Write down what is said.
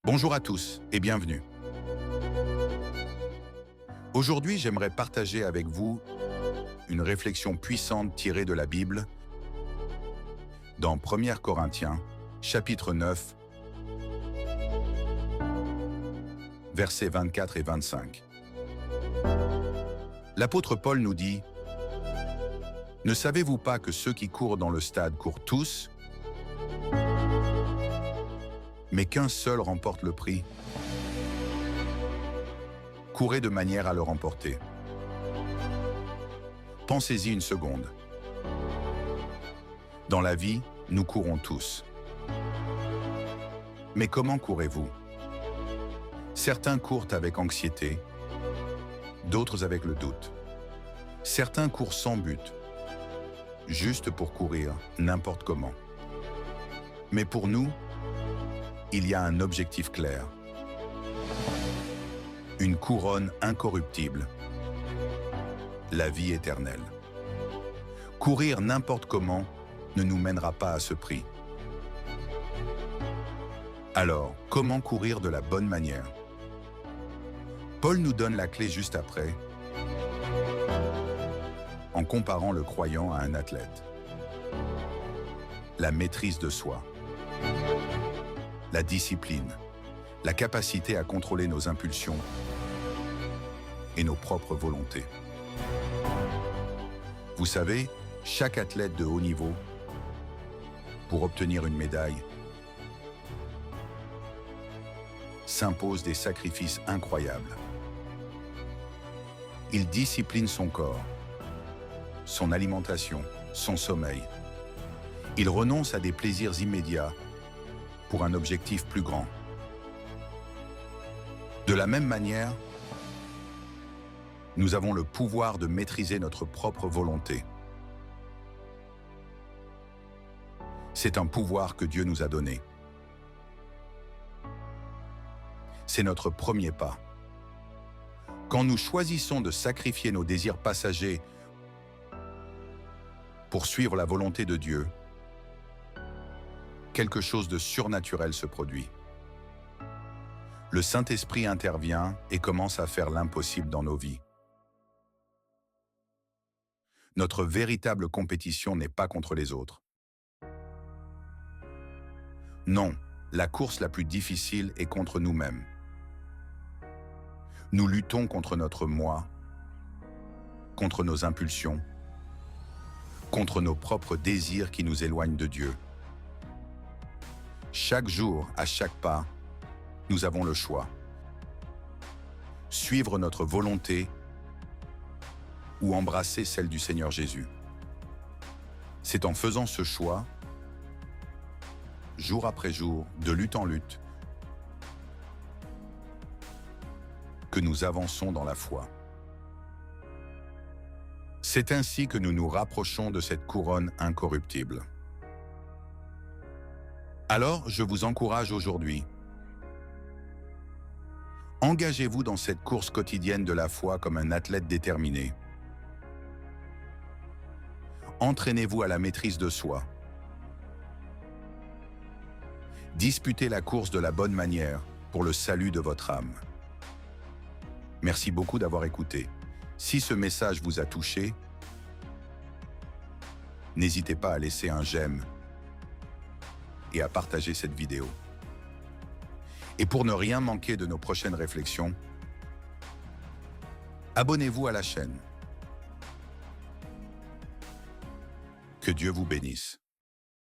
Bonjour à tous et bienvenue. Aujourd'hui, j'aimerais partager avec vous une réflexion puissante tirée de la Bible dans 1 Corinthiens, chapitre 9, versets 24 et 25. L'apôtre Paul nous dit « Ne savez-vous pas que ceux qui courent dans le stade courent tous, mais qu'un seul remporte le prix? Courez de manière à le remporter. » Pensez-y une seconde. Dans la vie, nous courons tous. Mais comment courez-vous? Certains courent avec anxiété, d'autres avec le doute. Certains courent sans but, juste pour courir n'importe comment. Mais pour nous, il y a un objectif clair. Une couronne incorruptible, la vie éternelle. Courir n'importe comment ne nous mènera pas à ce prix. Alors, comment courir de la bonne manière? Paul nous donne la clé juste après, en comparant le croyant à un athlète. La maîtrise de soi, la discipline, la capacité à contrôler nos impulsions et nos propres volontés. Vous savez, chaque athlète de haut niveau, pour obtenir une médaille, s'impose des sacrifices incroyables. Il discipline son corps, son alimentation, son sommeil. Il renonce à des plaisirs immédiats pour un objectif plus grand. De la même manière, nous avons le pouvoir de maîtriser notre propre volonté. C'est un pouvoir que Dieu nous a donné. C'est notre premier pas. Quand nous choisissons de sacrifier nos désirs passagers pour suivre la volonté de Dieu, quelque chose de surnaturel se produit. Le Saint-Esprit intervient et commence à faire l'impossible dans nos vies. Notre véritable compétition n'est pas contre les autres. Non, la course la plus difficile est contre nous-mêmes. Nous luttons contre notre moi, contre nos impulsions, contre nos propres désirs qui nous éloignent de Dieu. Chaque jour, à chaque pas, nous avons le choix. Suivre notre volonté ou embrasser celle du Seigneur Jésus. C'est en faisant ce choix, jour après jour, de lutte en lutte, que nous avançons dans la foi. C'est ainsi que nous nous rapprochons de cette couronne incorruptible. Alors, je vous encourage aujourd'hui. Engagez-vous dans cette course quotidienne de la foi comme un athlète déterminé. Entraînez-vous à la maîtrise de soi. Disputez la course de la bonne manière pour le salut de votre âme. Merci beaucoup d'avoir écouté. Si ce message vous a touché, n'hésitez pas à laisser un j'aime et à partager cette vidéo. Et pour ne rien manquer de nos prochaines réflexions, abonnez-vous à la chaîne. Que Dieu vous bénisse.